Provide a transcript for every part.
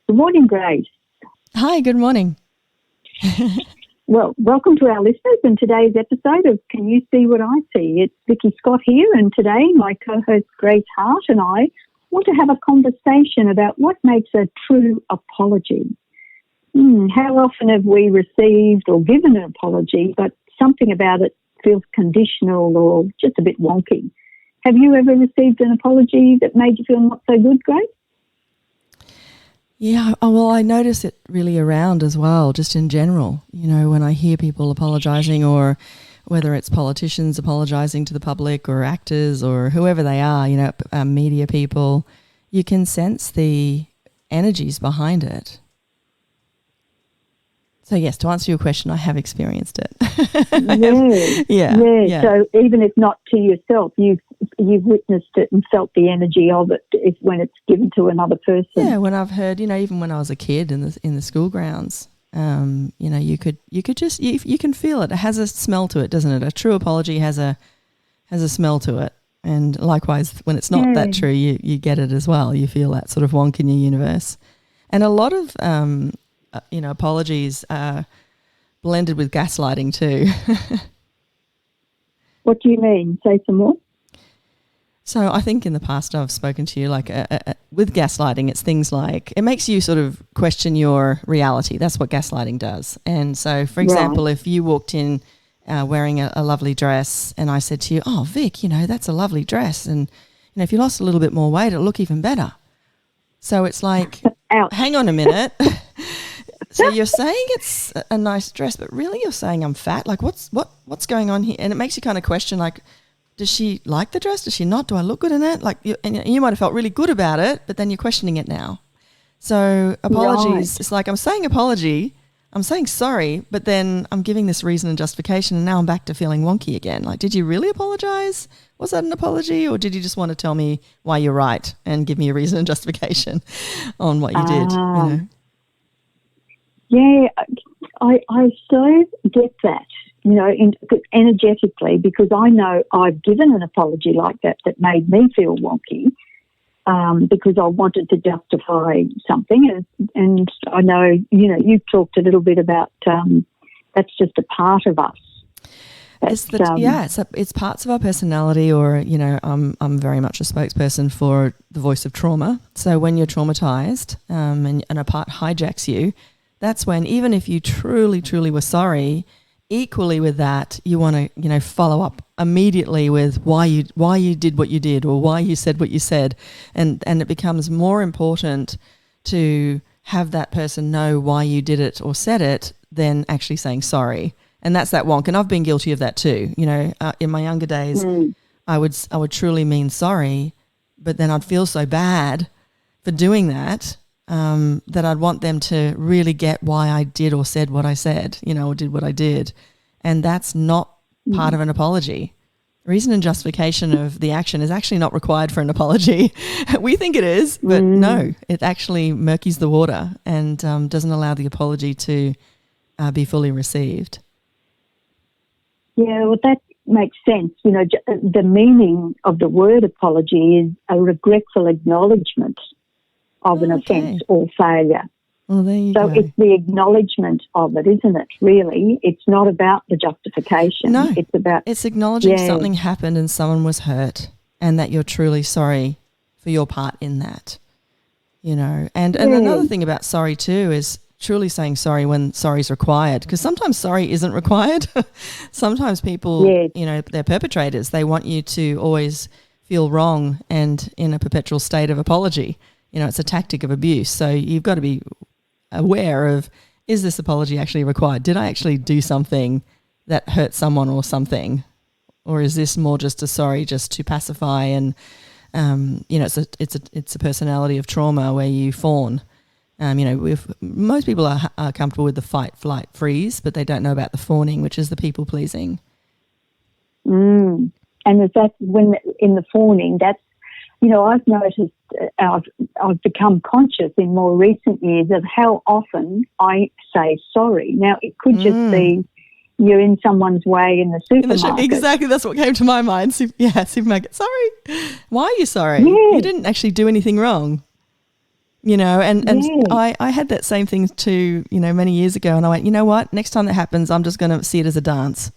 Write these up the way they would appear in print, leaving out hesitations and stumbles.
Good morning, Grace. Hi, good morning. Well, welcome to our listeners in today's episode of Can You See What I See? It's Vicky Scott here, and today my co-host Grace Hart and I want to have a conversation about what makes a true apology. How often have we received or given an apology, but something about it feels conditional or just a bit wonky? Have you ever received an apology that made you feel not so good, Grace? Yeah, well, I notice it really around as well, just in general. You know, when I hear people apologising, or whether it's politicians apologising to the public or actors or whoever they are, you know, media people, you can sense the energies behind it. So, yes, to answer your question, I have experienced it. Yeah. So even if not to yourself, you've witnessed it and felt the energy of it when it's given to another person. Yeah, when I've heard, you know, even when I was a kid in the school grounds, you know, you can feel it. It has a smell to it, doesn't it? A true apology has a smell to it. And likewise, when it's not that true, you get it as well. You feel that sort of wonk in your universe. And a lot of you know, apologies are blended with gaslighting too. What do you mean? Say some more. So I think in the past I've spoken to you like with gaslighting, it's things like it makes you sort of question your reality. That's what gaslighting does. And so, for example, if you walked in wearing a lovely dress and I said to you, "Oh, Vic, you know, that's a lovely dress. And, you know, if you lost a little bit more weight, it'll look even better." So it's like, hang on a minute. So you're saying it's a nice dress, but really you're saying I'm fat? Like what's going on here? And it makes you kind of question, like, does she like the dress? Does she not? Do I look good in it? Like, you might have felt really good about it, but then you're questioning it now. So apologies, It's like I'm saying apology, I'm saying sorry, but then I'm giving this reason and justification, and now I'm back to feeling wonky again. Like, did you really apologise? Was that an apology, or did you just want to tell me why you're right and give me a reason and justification on what you did? You know? Yeah, I so get that, you know, energetically, because I know I've given an apology like that made me feel wonky because I wanted to justify something. And I know, you know, you've talked a little bit about that's just a part of us. It's parts of our personality, or, you know, I'm very much a spokesperson for the voice of trauma. So when you're traumatized and a part hijacks you, that's when, even if you truly, truly were sorry, equally with that, you want to, you know, follow up immediately with why you did what you did, or why you said what you said. And it becomes more important to have that person know why you did it or said it than actually saying sorry. And that's that wonk. And I've been guilty of that too. You know, in my younger days, I would truly mean sorry, but then I'd feel so bad for doing that, that I'd want them to really get why I did or said what I said, you know, or did what I did. And that's not part of an apology. Reason and justification of the action is actually not required for an apology. We think it is, but no, it actually murkies the water and doesn't allow the apology to be fully received. Yeah, well, that makes sense. You know, the meaning of the word apology is a regretful acknowledgement of an offence or failure. Well, there you go. So it's the acknowledgement of it, isn't it, really? It's not about the justification. No, it's acknowledging something happened and someone was hurt, and that you're truly sorry for your part in that, you know. And another thing about sorry too is truly saying sorry when sorry is required, because sometimes sorry isn't required. Sometimes people, you know, they're perpetrators. They want you to always feel wrong and in a perpetual state of apology. You know, it's a tactic of abuse. So you've got to be aware of, is this apology actually required? Did I actually do something that hurt someone or something? Or is this more just a sorry just to pacify? And, you know, it's a personality of trauma where you fawn. You know, most people are comfortable with the fight, flight, freeze, but they don't know about the fawning, which is the people pleasing. And is that when in the fawning, that's, you know, I've noticed, I've become conscious in more recent years of how often I say sorry. Now, it could just be you're in someone's way in the supermarket. Exactly, that's what came to my mind. Supermarket. Sorry. Why are you sorry? Yeah. You didn't actually do anything wrong. And Yeah. I had that same thing too, many years ago, and I went, you know what, next time that happens, I'm just going to see it as a dance.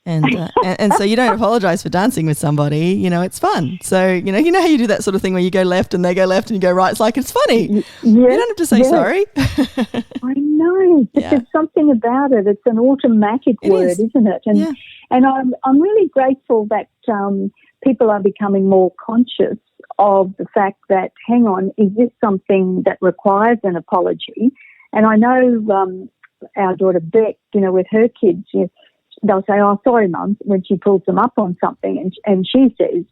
And so you don't apologize for dancing with somebody, it's fun. So, you know how you do that sort of thing where you go left and they go left and you go right. It's like, it's funny. Yeah. You don't have to say sorry. I know, but there's something about it. It's an automatic word, isn't it? And I'm really grateful that people are becoming more conscious of the fact that, hang on, is this something that requires an apology? And I know our daughter Beck, with her kids, they'll say, "Oh, sorry, Mum," when she pulls them up on something, and she says,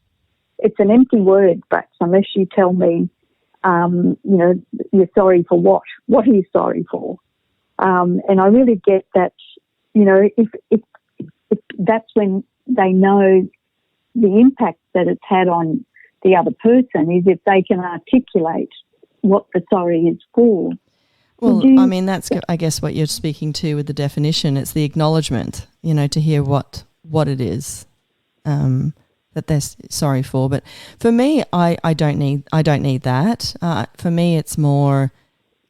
"It's an empty word, Brax, unless you tell me, you're sorry for what? What are you sorry for?" And I really get that, if that's when they know the impact that it's had on the other person, is if they can articulate what the sorry is for. Well, that's, I guess, what you're speaking to with the definition. It's the acknowledgement, to hear what it is that they're sorry for. But for me, I don't need that. For me, it's more,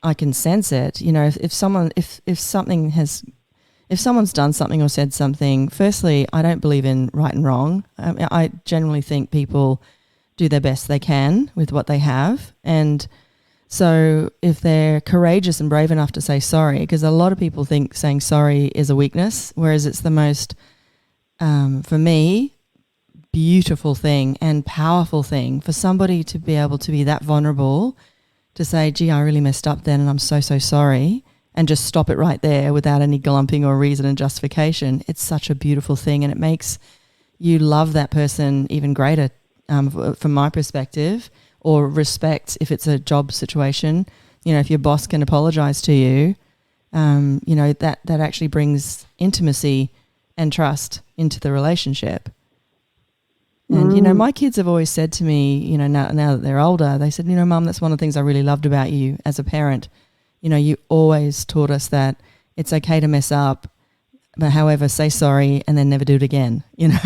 I can sense it. If someone's done something or said something, firstly, I don't believe in right and wrong. I generally think people do their best they can with what they have, and so if they're courageous and brave enough to say sorry, because a lot of people think saying sorry is a weakness, whereas it's the most, for me, beautiful thing and powerful thing for somebody to be able to be that vulnerable, to say, "Gee, I really messed up then and I'm so, so sorry," and just stop it right there without any glumping or reason and justification. It's such a beautiful thing, and it makes you love that person even greater, from my perspective. Or respect if it's a job situation. If your boss can apologise to you, that actually brings intimacy and trust into the relationship. And, my kids have always said to me, now that they're older, they said, "Mum, that's one of the things I really loved about you as a parent. You always taught us that it's okay to mess up, but however, say sorry and then never do it again." Yeah.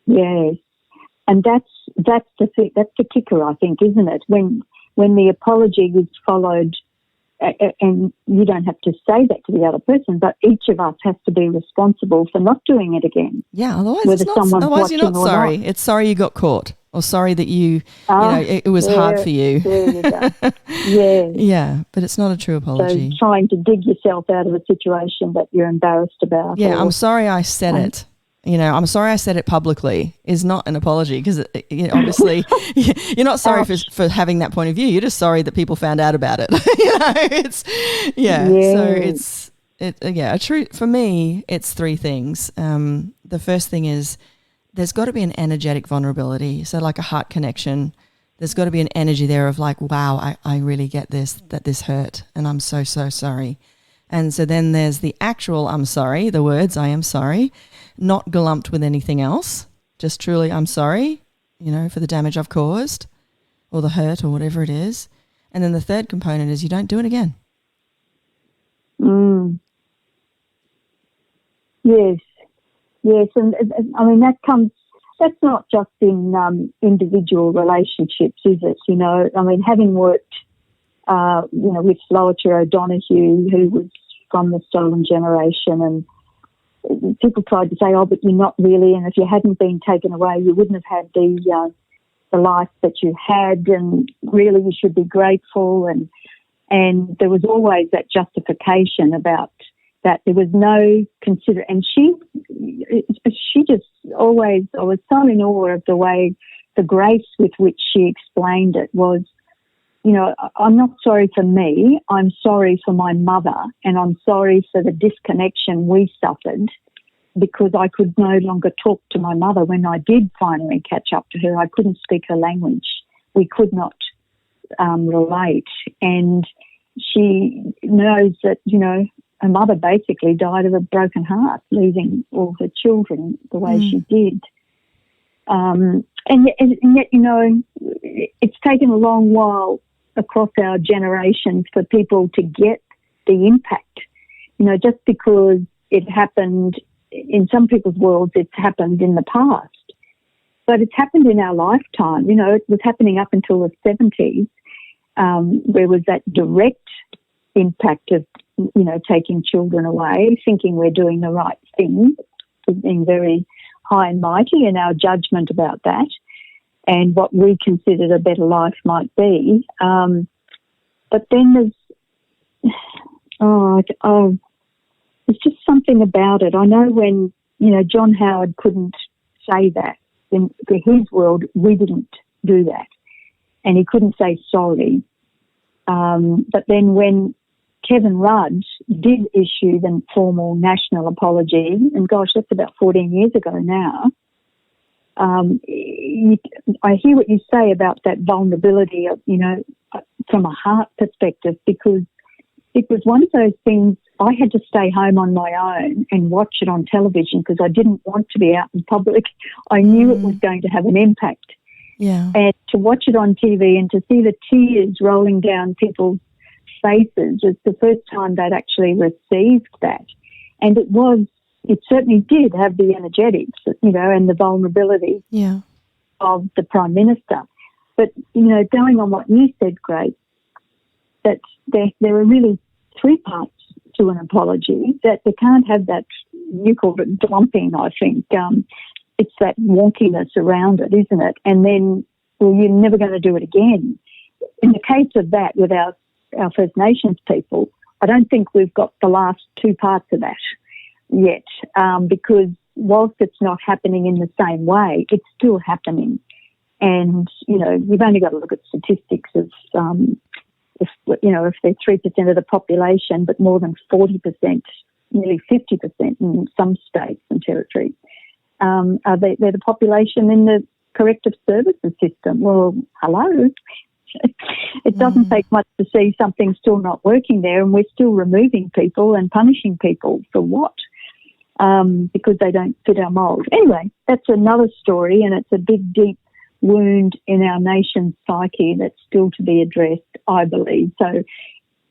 Yes. And that's the thing, that's the kicker, I think, isn't it? When the apology is followed, and you don't have to say that to the other person, but each of us has to be responsible for not doing it again. Yeah, otherwise you're not sorry. It's sorry you got caught, or sorry that it was hard for you. There you go. Yeah. Yeah, but it's not a true apology. So trying to dig yourself out of a situation that you're embarrassed about. Yeah, I'm sorry I said it. I'm sorry I said it publicly is not an apology, because obviously you're not sorry for having that point of view. You're just sorry that people found out about it. So for me, it's three things. The first thing is there's got to be an energetic vulnerability. So like a heart connection, there's got to be an energy there of like, wow, I really get this, that this hurt, and I'm so, so sorry. And so then there's the actual I'm sorry, the words I am sorry, not glumped with anything else, just truly I'm sorry, for the damage I've caused or the hurt or whatever it is. And then the third component is you don't do it again. Yes. And that's not just in individual relationships, is it? Having worked, with Loacher O'Donoghue, who was from the stolen generation, and people tried to say, "Oh, but you're not really, and if you hadn't been taken away, you wouldn't have had the life that you had, and really you should be grateful." And there was always that justification about that. There was no and she just always, I was so in awe of the grace with which she explained it was, I'm not sorry for me, I'm sorry for my mother, and I'm sorry for the disconnection we suffered, because I could no longer talk to my mother when I did finally catch up to her. I couldn't speak her language. We could not relate. And she knows that, her mother basically died of a broken heart, leaving all her children the way she did. And yet, it's taken a long while across our generations for people to get the impact. Just because it happened in some people's worlds, it's happened in the past. but it's happened in our lifetime. You know, it was happening up until the 70s. There was that direct impact of, you know, taking children away, thinking we're doing the right thing, being very high and mighty in our judgment about that and what we considered a better life might be. But then there's just something about it. I know when, you know, John Howard couldn't say that. In his world, we didn't do that. And he couldn't say sorry. But then when Kevin Rudd did issue the formal national apology, and gosh, that's about 14 years ago now, I hear what you say about that vulnerability, of, you know, from a heart perspective, because it was one of those things I had to stay home on my own and watch it on television because I didn't want to be out in public. I knew it was going to have an impact. Yeah. And to watch it on TV and to see the tears rolling down people's faces was the first time they'd actually received that. And it certainly did have the energetics, you know, and the vulnerability of the Prime Minister. But, you know, going on what you said, Grace, that there are really three parts to an apology, that they can't have that, you called it dumping, I think. It's that wonkiness around it, isn't it? And then, well, you're never going to do it again. In the case of that with our First Nations people, I don't think we've got the last two parts of that yet, because whilst it's not happening in the same way, it's still happening. And, you know, you've only got to look at statistics of, if they're 3% of the population, but more than 40%, nearly 50% in some states and territories, they're the population in the corrective services system. Well, hello. It doesn't take much to see something still not working there, and we're still removing people and punishing people for what? Because they don't fit our mould. Anyway, that's another story, and it's a big, deep wound in our nation's psyche that's still to be addressed, I believe. So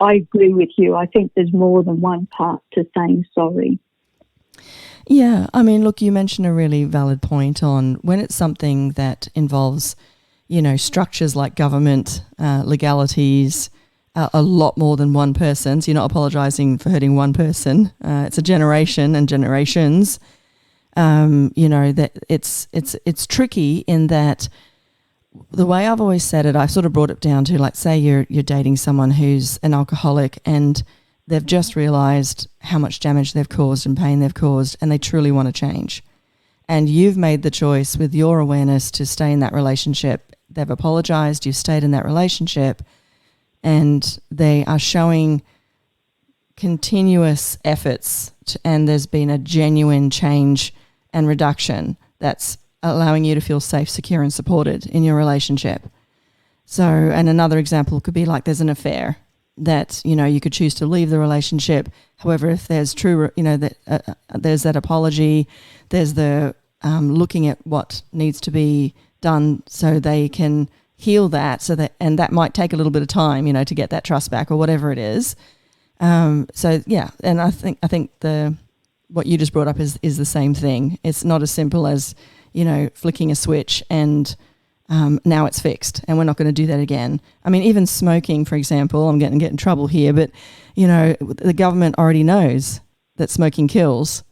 I agree with you. I think there's more than one part to saying sorry. Yeah, I mean, look, you mentioned a really valid point on when it's something that involves, you know, structures like government, legalities, a lot more than one person. So you're not apologising for hurting one person. It's a generation and generations. You know, that it's tricky in that the way I've always said it, I've sort of brought it down to, like, say you're dating someone who's an alcoholic and they've just realised how much damage they've caused and pain they've caused, and they truly want to change. And you've made the choice with your awareness to stay in that relationship. They've apologised, you've stayed in that relationship, and they are showing continuous efforts and there's been a genuine change and reduction that's allowing you to feel safe, secure and supported in your relationship. So, and another example could be like there's an affair that, you know, you could choose to leave the relationship. However, if there's true, you know, that there's that apology, there's the looking at what needs to be done so they can heal that, so that, and that might take a little bit of time, you know, to get that trust back or whatever it is. So yeah, and I think what you just brought up is the same thing. It's not as simple as, you know, flicking a switch and now it's fixed and we're not going to do that again. I mean, even smoking, for example, I'm getting in trouble here, but, you know, the government already knows that smoking kills.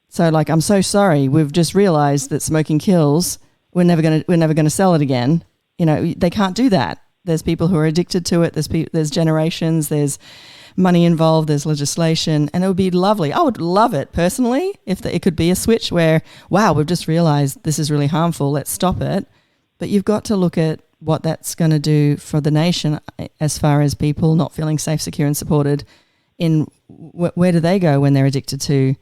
So, like, I'm so sorry, we've just realised that smoking kills. We're never going to sell it again. You know, they can't do that. There's people who are addicted to it. There's generations. There's money involved. There's legislation, and it would be lovely. I would love it personally if it could be a switch where, wow, we've just realised this is really harmful. Let's stop it. But you've got to look at what that's going to do for the nation as far as people not feeling safe, secure, and supported. In where do they go when they're addicted to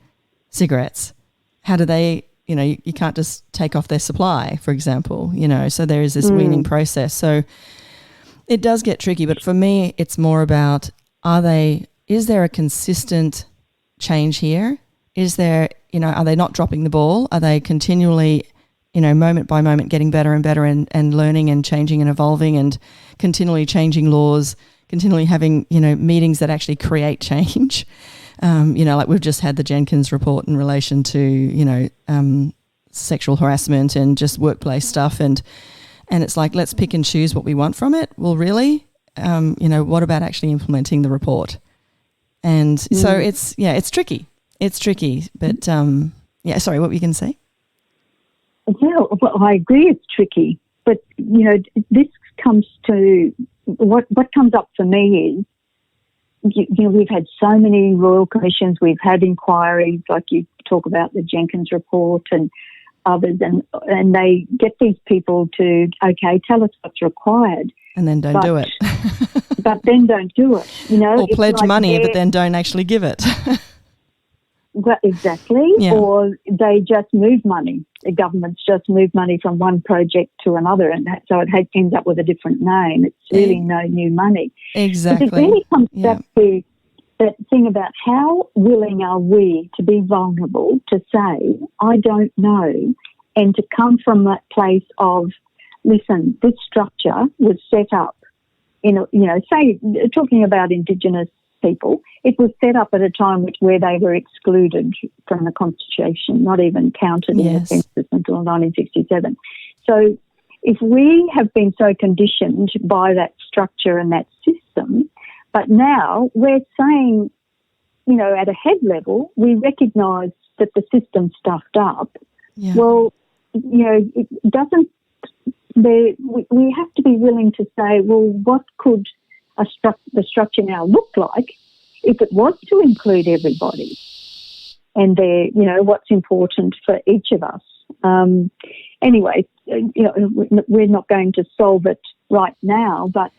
cigarettes? How do they? You know, you can't just take off their supply, for example. You know, so there is this weaning process. So it does get tricky. But for me, it's more about: is there a consistent change here? Is there, you know, are they not dropping the ball? Are they continually, you know, moment by moment getting better and better and learning and changing and evolving and continually changing laws, continually having, you know, meetings that actually create change? You know, like we've just had the Jenkins report in relation to, you know, sexual harassment and just workplace stuff, and it's like, let's pick and choose what we want from it. Well, really, what about actually implementing the report? And so it's tricky. It's tricky, but sorry, what were you going to say? Yeah, well, I agree it's tricky, but, this comes to what comes up for me is, we've had so many royal commissions, we've had inquiries, like you talk about the Jenkins report and others, and they get these people to, okay, tell us what's required. And then don't do it. But then don't do it, Or pledge money, but then don't actually give it. Well, exactly. Yeah. Or they just move money. The governments just move money from one project to another, and so it ends up with a different name. It's really no new money. Exactly. But it really comes back to that thing about how willing are we to be vulnerable, to say, I don't know, and to come from that place of, listen, this structure was set up say, talking about Indigenous people, it was set up at a time where they were excluded from the Constitution, not even counted in the census until 1967. So if we have been so conditioned by that structure and that system, but now we're saying, at a head level, we recognise that the system's stuffed up. Yeah. Well, it doesn't. We have to be willing to say, well, what could the structure now look like if it was to include everybody? And what's important for each of us. Anyway, we're not going to solve it right now, but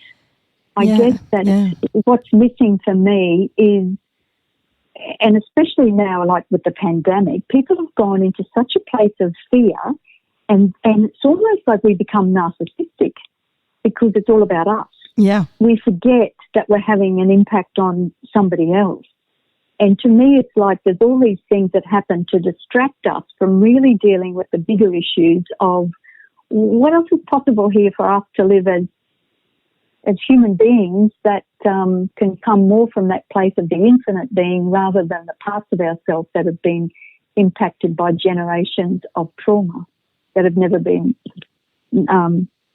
I guess that what's missing for me is, and especially now, like with the pandemic, people have gone into such a place of fear. And it's almost like we become narcissistic because it's all about us. Yeah. We forget that we're having an impact on somebody else. And to me, it's like there's all these things that happen to distract us from really dealing with the bigger issues of what else is possible here for us to live as human beings that can come more from that place of the infinite being rather than the parts of ourselves that have been impacted by generations of trauma that have never been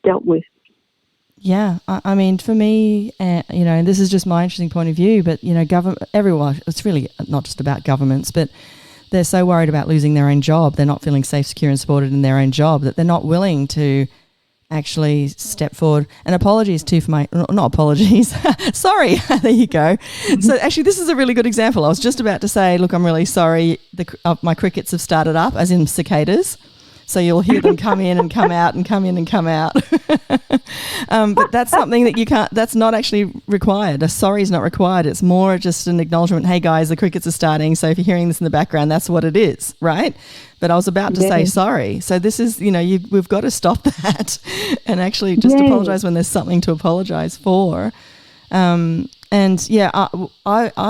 dealt with. Yeah, I mean, for me, and this is just my interesting point of view, but, everyone, it's really not just about governments, but they're so worried about losing their own job. They're not feeling safe, secure and supported in their own job that they're not willing to actually step forward. And apologies too for not apologies. Sorry. There you go. So actually, this is a really good example. I was just about to say, look, I'm really sorry. My crickets have started up, as in cicadas. So you'll hear them come in and come out and come in and come out. But that's something that you can't, that's not actually required. A sorry is not required. It's more just an acknowledgement, hey guys, the crickets are starting. So if you're hearing this in the background, that's what it is, right? But I was about to say sorry. So this is, we've got to stop that and actually just apologise when there's something to apologise for. I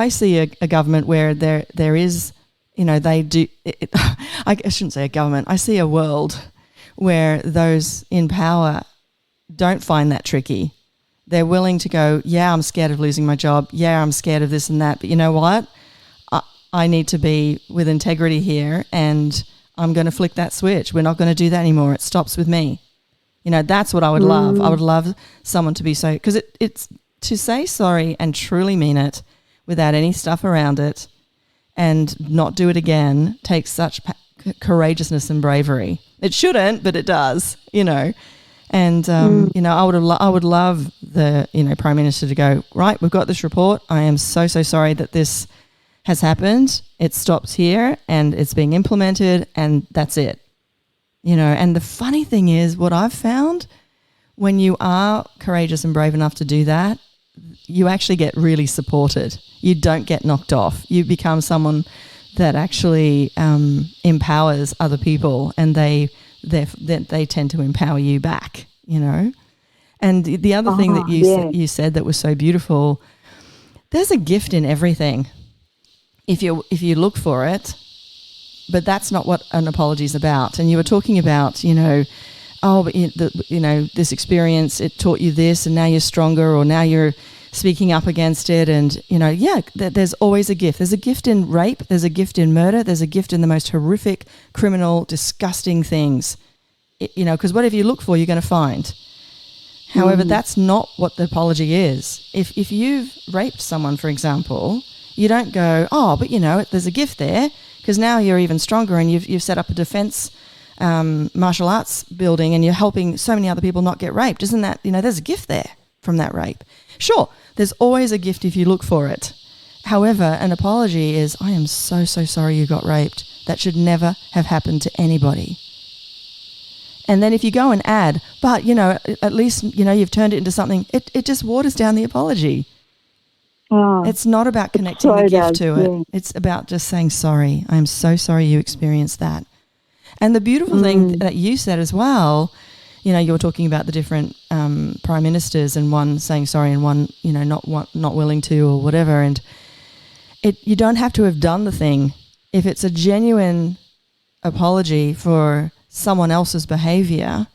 see a government where there is, they do, I shouldn't say a government, I see a world where those in power don't find that tricky. They're willing to go, I'm scared of losing my job. I'm scared of this and that. But you know what? I need to be with integrity here and I'm going to flick that switch. We're not going to do that anymore. It stops with me. That's what I would love. I would love someone to be so, because it's to say sorry and truly mean it without any stuff around it and not do it again takes such courageousness and bravery. It shouldn't, but it does, And, I would love the, Prime Minister to go, right, we've got this report. I am so, so sorry that this has happened. It stops here and it's being implemented and that's it. And the funny thing is what I've found, when you are courageous and brave enough to do that, you actually get really supported. You don't get knocked off. You become someone that actually empowers other people, and they tend to empower you back, And the other thing that you said that was so beautiful, there's a gift in everything if you look for it, but that's not what an apology is about. And you were talking about, this experience, it taught you this, and now you're stronger, or now you're speaking up against it. And, there's always a gift. There's a gift in rape. There's a gift in murder. There's a gift in the most horrific, criminal, disgusting things. Because whatever you look for, you're going to find. However, that's not what the apology is. If you've raped someone, for example, you don't go, oh, but there's a gift there, because now you're even stronger and you've set up a defense martial arts building and you're helping so many other people not get raped. Isn't that, there's a gift there from that rape. Sure, there's always a gift if you look for it. However, an apology is, I am so, so sorry you got raped. That should never have happened to anybody. And then if you go and add, but, at least, you've turned it into something, it just waters down the apology. Oh, it's not about connecting the gift to it. It's about just saying, sorry, I'm so sorry you experienced that. And the beautiful thing that you said as well, you were talking about the different prime ministers and one saying sorry and one, not willing to or whatever. And you don't have to have done the thing. If it's a genuine apology for someone else's behaviour,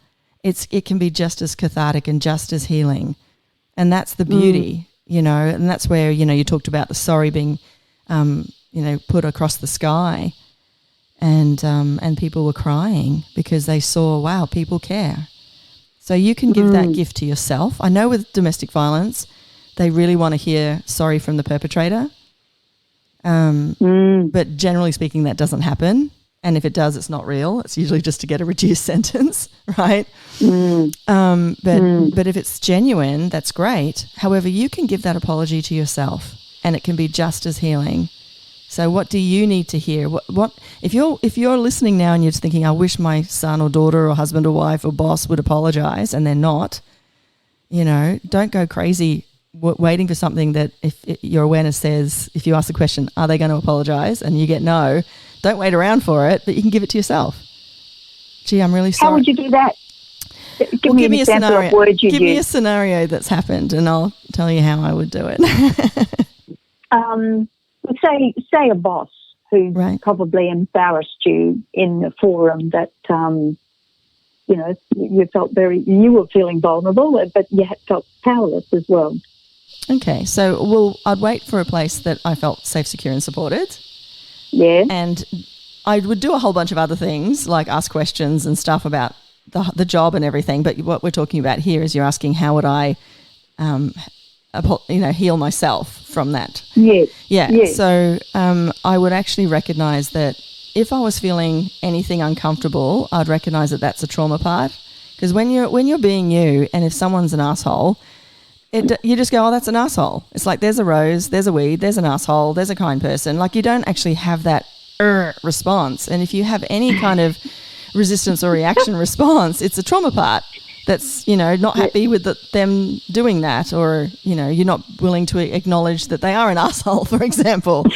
it can be just as cathartic and just as healing. And that's the beauty, and that's where, you talked about the sorry being, put across the sky, and people were crying because they saw, wow, people care. So you can give that gift to yourself. I know with domestic violence, they really want to hear sorry from the perpetrator. But generally speaking, that doesn't happen. And if it does, it's not real. It's usually just to get a reduced sentence, right? But if it's genuine, that's great. However, you can give that apology to yourself and it can be just as healing. So what do you need to hear? What if you're listening now and you're just thinking, I wish my son or daughter or husband or wife or boss would apologize, and they're not, don't go crazy waiting for something that if your awareness says, if you ask the question, are they going to apologize? And you get no, don't wait around for it, but you can give it to yourself. Gee, I'm really sorry. How would you do that? Give me an example of words you use. Give me a scenario that's happened and I'll tell you how I would do it. Say a boss who probably embarrassed you in a forum that, you were feeling vulnerable, but you felt powerless as well. Okay, so I'd wait for a place that I felt safe, secure and supported. Yeah. And I would do a whole bunch of other things, like ask questions and stuff about the job and everything. But what we're talking about here is you're asking how would I, heal myself from that. Yes. Yeah. Yes. So I would actually recognise that if I was feeling anything uncomfortable, I'd recognise that that's a trauma part. Because when you're being you, and if someone's an asshole, you just go, oh, that's an asshole. It's like there's a rose, there's a weed, there's an asshole, there's a kind person. Like you don't actually have that response. And if you have any kind of resistance or reaction response, it's a trauma part that's, not happy with them doing that, or, you're not willing to acknowledge that they are an asshole, for example.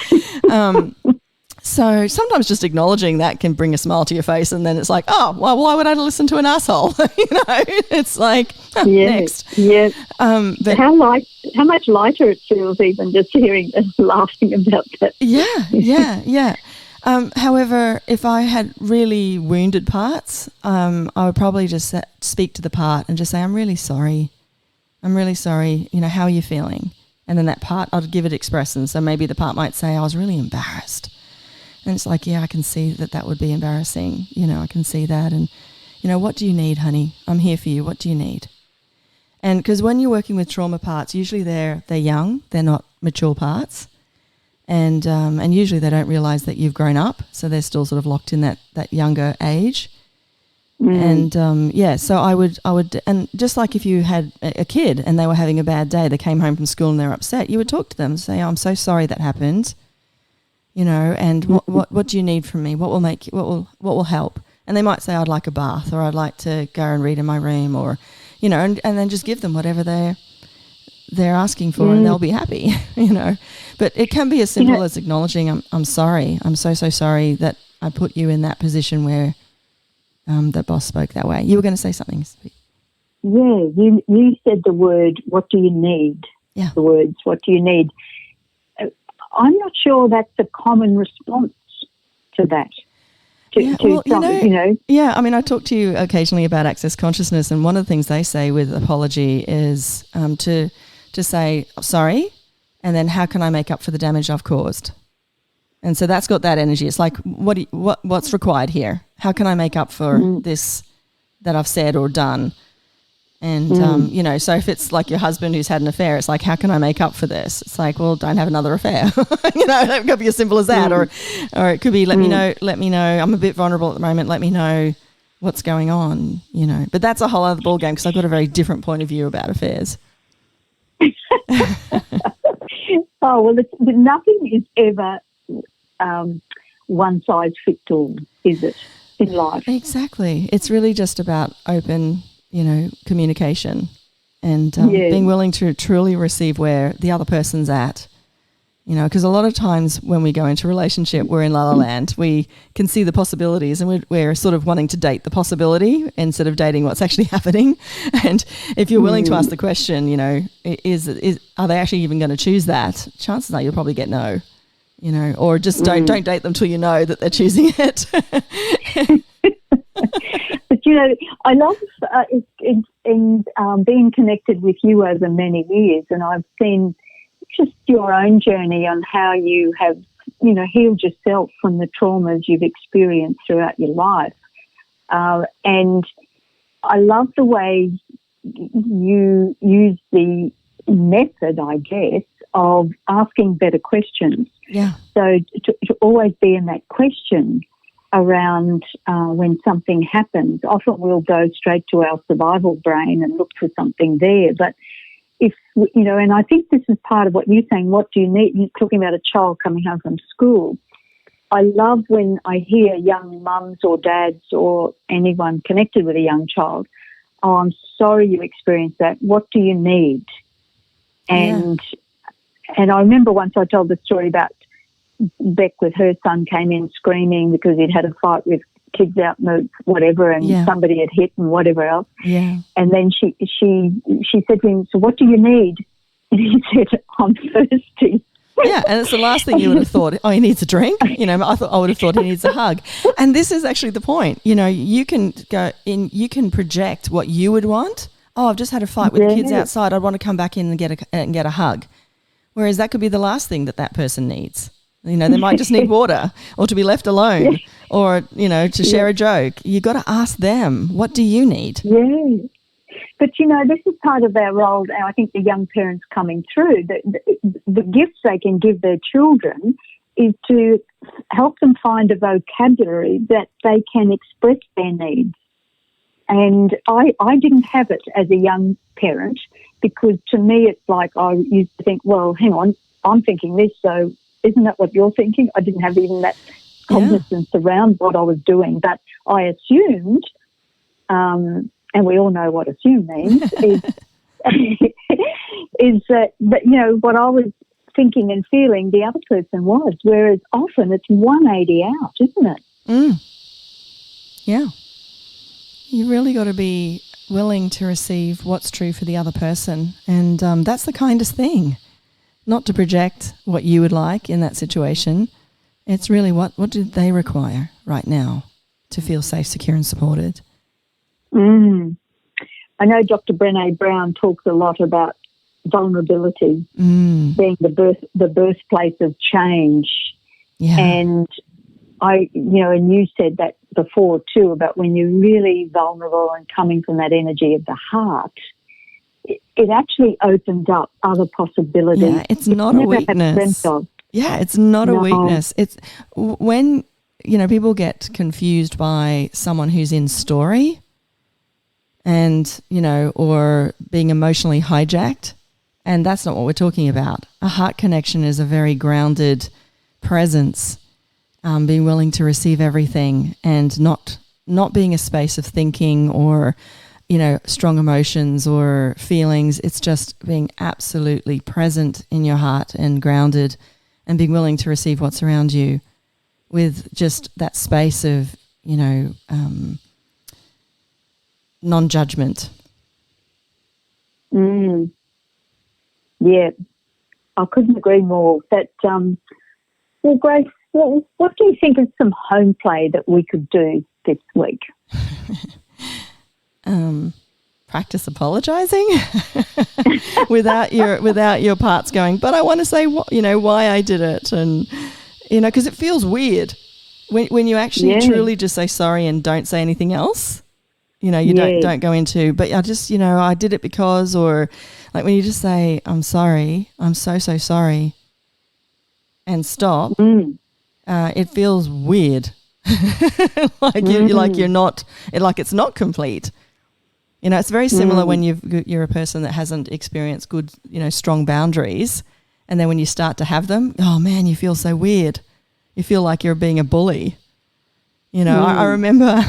So sometimes just acknowledging that can bring a smile to your face, and then it's like, oh, well, why would I listen to an asshole? It's like, next. Yeah. But how much lighter it feels even just hearing and laughing about that. Yeah. However, if I had really wounded parts, I would probably just speak to the part and just say, I'm really sorry. How are you feeling? And then that part, I'd give it expression. So maybe the part might say, I was really embarrassed. And it's like, yeah, I can see that would be embarrassing. I can see that. And, what do you need, honey? I'm here for you. What do you need? And because when you're working with trauma parts, usually they're young. They're not mature parts. And usually they don't realise that you've grown up. So they're still sort of locked in that younger age. And, so I would, and just like if you had a kid and they were having a bad day, they came home from school and they're upset, you would talk to them, say, oh, I'm so sorry that happened. And what do you need from me? What will help? And they might say, I'd like a bath, or I'd like to go and read in my room, or, and then just give them whatever they're asking for, and they'll be happy, But it can be as simple as acknowledging, I'm sorry. I'm so, so sorry that I put you in that position where the boss spoke that way. You were going to say something. Yeah, you said the word, what do you need? Yeah. The words, what do you need? I'm not sure that's a common response to that. Yeah, I mean, I talk to you occasionally about access consciousness, and one of the things they say with apology is to to say, sorry, and then how can I make up for the damage I've caused? And so that's got that energy. It's like, what's required here? How can I make up for this that I've said or done? And, you know, so if it's like your husband who's had an affair, it's like, how can I make up for this? It's like, well, don't have another affair. You know, it could be as simple as that. Or it could be, let me know, I'm a bit vulnerable at the moment. Let me know what's going on, you know. But that's a whole other ballgame because I've got a very different point of view about affairs. Well, nothing is ever one size fits all, is it, in life? Exactly. It's really just about open, you know, communication and being willing to truly receive where the other person's at, you know, because a lot of times when we go into a relationship, we're in la la land. We can see the possibilities and we're sort of wanting to date the possibility instead of dating what's actually happening. And if you're willing to ask the question, you know, are they actually even going to choose that? Chances are you'll probably get no, you know, or just don't date them till you know that they're choosing it. But, you know, I love in being connected with you over many years, and I've seen just your own journey on how you have, you know, healed yourself from the traumas you've experienced throughout your life. And I love the way you use the method, I guess, of asking better questions. Yeah. So to always be in that question around when something happens. Often we'll go straight to our survival brain and look for something there. But if, you know, and I think this is part of what you're saying, what do you need? You're talking about a child coming home from school. I love when I hear young mums or dads or anyone connected with a young child, oh, I'm sorry you experienced that. What do you need? And I remember once I told the story about Beck with her son came in screaming because he'd had a fight with kids out in the whatever and somebody had hit and whatever else. Yeah. And then she said to him, so what do you need? And he said, I'm thirsty. Yeah, and it's the last thing you would have thought, oh, he needs a drink. You know, I would have thought he needs a hug. And this is actually the point. You know, you can project what you would want. Oh, I've just had a fight with the kids outside. I'd want to come back in and get a hug. Whereas that could be the last thing that person needs. You know, they might just need water or to be left alone or, you know, to share a joke. You've got to ask them, what do you need? Yeah. But, you know, this is part of our role, and I think the young parents coming through, the gifts they can give their children is to help them find a vocabulary that they can express their needs. And I didn't have it as a young parent because to me it's like I used to think, well, hang on, I'm thinking this, so isn't that what you're thinking? I didn't have even that cognizance around what I was doing, but I assumed, and we all know what assume means, is that, you know, what I was thinking and feeling the other person was, whereas often it's 180 out, isn't it? Yeah. You really got to be willing to receive what's true for the other person, and that's the kindest thing. Not to project what you would like in that situation. It's really what do they require right now to feel safe, secure and supported. I know Dr. Brené Brown talks a lot about vulnerability being the birthplace of change. Yeah. And and you said that before too, about when you're really vulnerable and coming from that energy of the heart, it actually opens up other possibilities. Yeah, it's not a weakness. Yeah, it's not a weakness. It's when, you know, people get confused by someone who's in story and, you know, or being emotionally hijacked, and that's not what we're talking about. A heart connection is a very grounded presence, being willing to receive everything and not being a space of thinking or, you know, strong emotions or feelings. It's just being absolutely present in your heart and grounded and being willing to receive what's around you with just that space of, you know, non-judgment. Yeah, I couldn't agree more. That, well, Grace, what do you think is some home play that we could do this week? practice apologizing without your parts going, but I want to say why I did it, and because it feels weird when you actually truly just say sorry and don't say anything else. Don't go into, but I just I did it because, or like when you just say I'm sorry, I'm so sorry, and stop. It feels weird. You're not, like it's not complete. It's very similar when you're a person that hasn't experienced good, strong boundaries, and then when you start to have them, oh man, you feel so weird. You feel like you're being a bully. I remember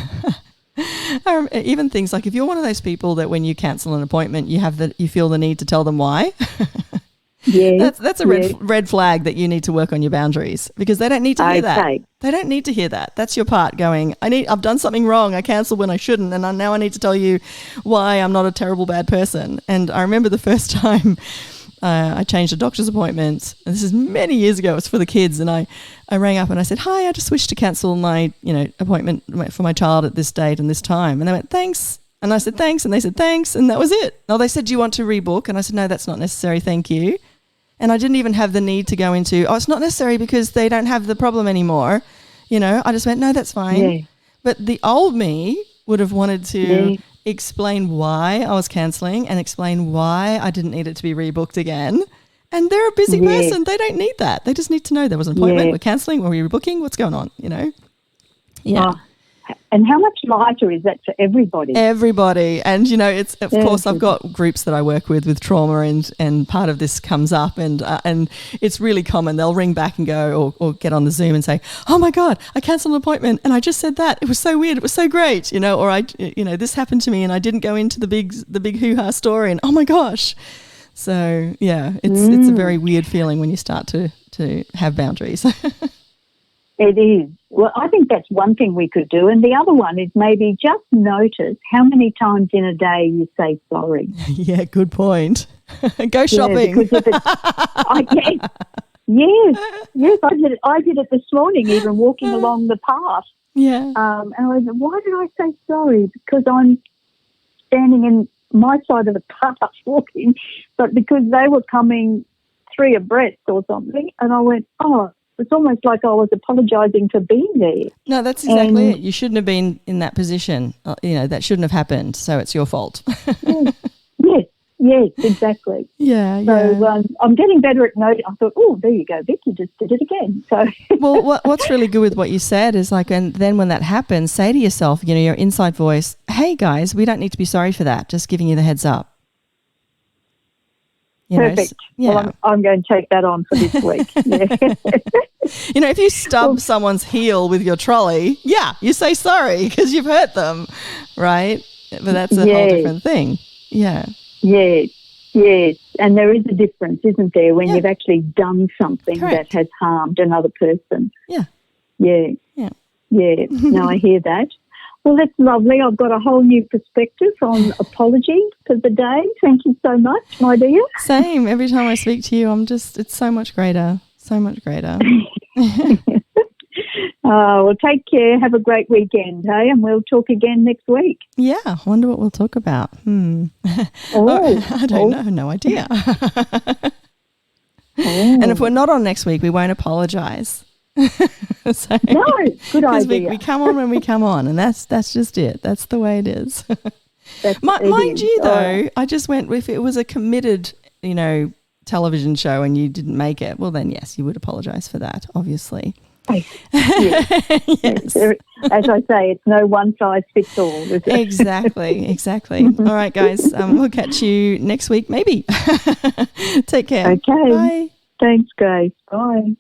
even things like if you're one of those people that when you cancel an appointment, you feel the need to tell them why. Yeah, that's a red flag that you need to work on your boundaries, because they don't need to hear that. They don't need to hear that. That's your part going, I've done something wrong. I cancelled when I shouldn't, and now I need to tell you why I'm not a terrible bad person. And I remember the first time I changed a doctor's appointment, and this is many years ago. It was for the kids, and I rang up and I said, "Hi, I just wish to cancel my appointment for my child at this date and this time." And they went, "Thanks." And I said, "Thanks." And they said, "Thanks." And that was it. Oh, they said, "Do you want to rebook?" And I said, "No, that's not necessary. Thank you." And I didn't even have the need to go into, it's not necessary because they don't have the problem anymore. I just went, "No, that's fine." Yeah. But the old me would have wanted to explain why I was cancelling and explain why I didn't need it to be rebooked again. And they're a busy person. They don't need that. They just need to know there was an appointment. We're cancelling. We're rebooking. What's going on, Yeah. And how much lighter is that for everybody? Everybody. And, it's, of course, I've got groups that I work with trauma, and part of this comes up, and it's really common. They'll ring back and go or get on the Zoom and say, "Oh, my God, I cancelled an appointment and I just said that. It was so weird. It was so great, or this happened to me and I didn't go into the big hoo-ha story, and oh, my gosh." So, yeah, it's a very weird feeling when you start to have boundaries. It is. Well, I think that's one thing we could do. And the other one is maybe just notice how many times in a day you say sorry. Yeah, good point. Go shopping. Because yes, I did it this morning, even walking along the path. Yeah. And I was, why did I say sorry? Because I'm standing in my side of the path walking, but because they were coming three abreast or something, and I went, it's almost like I was apologising for being there. No, that's exactly it. You shouldn't have been in that position. That shouldn't have happened, so it's your fault. Yes, exactly. Yeah. So I'm getting better at noting. I thought, there you go, Vic, you just did it again. So well, what's really good with what you said is and then when that happens, say to yourself, your inside voice, "Hey guys, we don't need to be sorry for that. Just giving you the heads up." Perfect. Well, I'm going to take that on for this week. Yeah. If you stub someone's heel with your trolley, you say sorry because you've hurt them, right? But that's a whole different thing. Yeah. Yes. And there is a difference, isn't there, when you've actually done something that has harmed another person. Yeah. Yeah. No, I hear that. Well, that's lovely. I've got a whole new perspective on apology for the day. Thank you so much, my dear. Same. Every time I speak to you, it's so much greater. So much greater. Well, take care. Have a great weekend, hey? And we'll talk again next week. Yeah. I wonder what we'll talk about. I don't know. No idea. And if we're not on next week, we won't apologise. No, good idea. We come on when we come on, and that's just it. That's the way it is. Mind you, though, I just went, if it was a committed, television show and you didn't make it, well, then yes, you would apologise for that, obviously. Yes. As I say, it's no one size fits all, is it? Exactly. All right, guys, we'll catch you next week, maybe. Take care. Okay. Bye. Thanks, Grace. Bye.